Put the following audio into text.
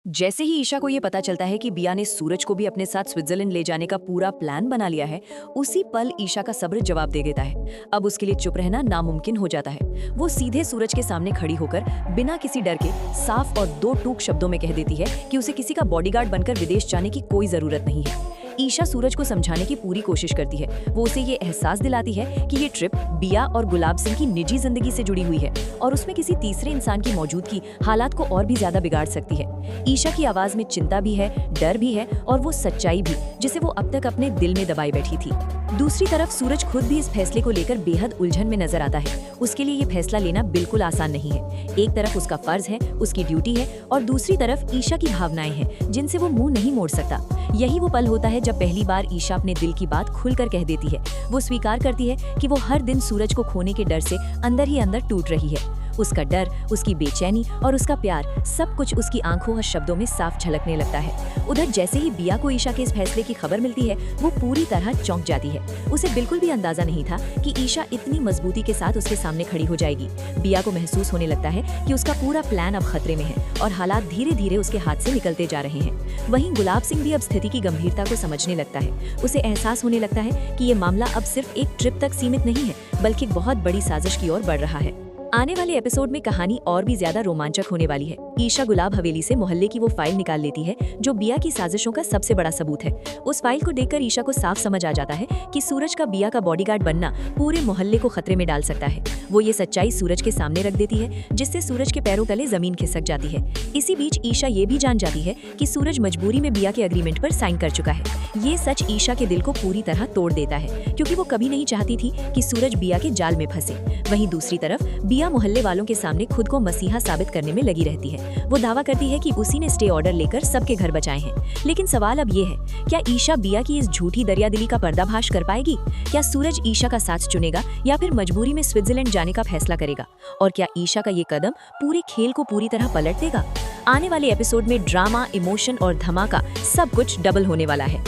जैसे ही ईशा को ये पता चलता है कि बिया ने सूरज को भी अपने साथ स्विट्जरलैंड ले जाने का पूरा प्लान बना लिया है, उसी पल ईशा का सब्र जवाब दे देता है। अब उसके लिए चुप रहना नामुमकिन हो जाता है। वो सीधे सूरज के सामने खड़ी होकर बिना किसी डर के साफ और दो टूक शब्दों में कह देती है कि उसे किसी का बॉडीगार्ड बनकर विदेश जाने की कोई जरूरत नहीं है। ईशा सूरज को समझाने की पूरी कोशिश करती है। वो उसे ये एहसास दिलाती है कि ये ट्रिप बिया और गुलाब सिंह की निजी जिंदगी से जुड़ी हुई है और उसमें किसी तीसरे इंसान की मौजूदगी हालात को और भी ज्यादा बिगाड़ सकती है। ईशा की आवाज में चिंता भी है, डर भी है और वो सच्चाई भी, जिसे वो अब तक अपने दिल में दबाई बैठी थी। दूसरी तरफ सूरज खुद भी इस फैसले को लेकर बेहद उलझन में नजर आता है। उसके लिए ये फैसला लेना बिल्कुल आसान नहीं है। एक तरफ उसका फर्ज है, उसकी ड्यूटी है, और दूसरी तरफ ईशा की भावनाएं हैं जिनसे वो मुंह नहीं मोड़ सकता। यही वो पल होता है जब पहली बार ईशा अपने दिल की बात खुलकर कह देती है। वो स्वीकार करती है कि वो हर दिन सूरज को खोने के डर से अंदर ही अंदर टूट रही है। उसका डर, उसकी बेचैनी और उसका प्यार, सब कुछ उसकी आंखों और शब्दों में साफ झलकने लगता है। उधर जैसे ही बिया को ईशा के इस फैसले की खबर मिलती है, वो पूरी तरह चौंक जाती है। उसे बिल्कुल भी अंदाजा नहीं था कि ईशा इतनी मजबूती के साथ उसके सामने खड़ी हो जाएगी। बिया को महसूस होने लगता है कि उसका पूरा प्लान अब खतरे में है और हालात धीरे धीरे उसके हाथ से निकलते जा रहे हैं। वहीं गुलाब सिंह भी अब स्थिति की गंभीरता को समझने लगता है। उसे एहसास होने लगता है कि ये मामला अब सिर्फ एक ट्रिप तक सीमित नहीं है, बल्कि एक बहुत बड़ी साजिश की ओर बढ़ रहा है। आने वाले एपिसोड में कहानी और भी ज्यादा रोमांचक होने वाली है। ईशा गुलाब हवेली से मोहल्ले की वो फाइल निकाल लेती है जो बिया की साजिशों का सबसे बड़ा सबूत है। उस फाइल को देखकर ईशा को साफ समझ आ जाता है कि सूरज का बिया का बॉडीगार्ड बनना पूरे मोहल्ले को खतरे में डाल सकता है। वो ये सच्चाई सूरज के सामने रख देती है, जिससे सूरज के पैरों तले जमीन खिसक जाती है। इसी बीच ईशा ये भी जान जाती है कि सूरज मजबूरी में बिया के एग्रीमेंट पर साइन कर चुका है। ये सच ईशा के दिल को पूरी तरह तोड़ देता है, क्योंकि वो कभी नहीं चाहती थी कि सूरज बिया के जाल में फंसे। वहीं दूसरी तरफ बिया मोहल्ले वालों के सामने खुद को मसीहा साबित करने में लगी रहती है। वो दावा करती है कि उसी ने स्टे ऑर्डर लेकर सबके घर बचाए हैं। लेकिन सवाल अब ये है, क्या ईशा बिया की इस झूठी दरियादिली का पर्दाफाश कर पाएगी? क्या सूरज ईशा का साथ चुनेगा या फिर मजबूरी में स्विट्जरलैंड जाने का फैसला करेगा? और क्या ईशा का ये कदम पूरे खेल को पूरी तरह पलट देगा? आने वाले एपिसोड में ड्रामा, इमोशन और धमाका सब कुछ डबल होने वाला है।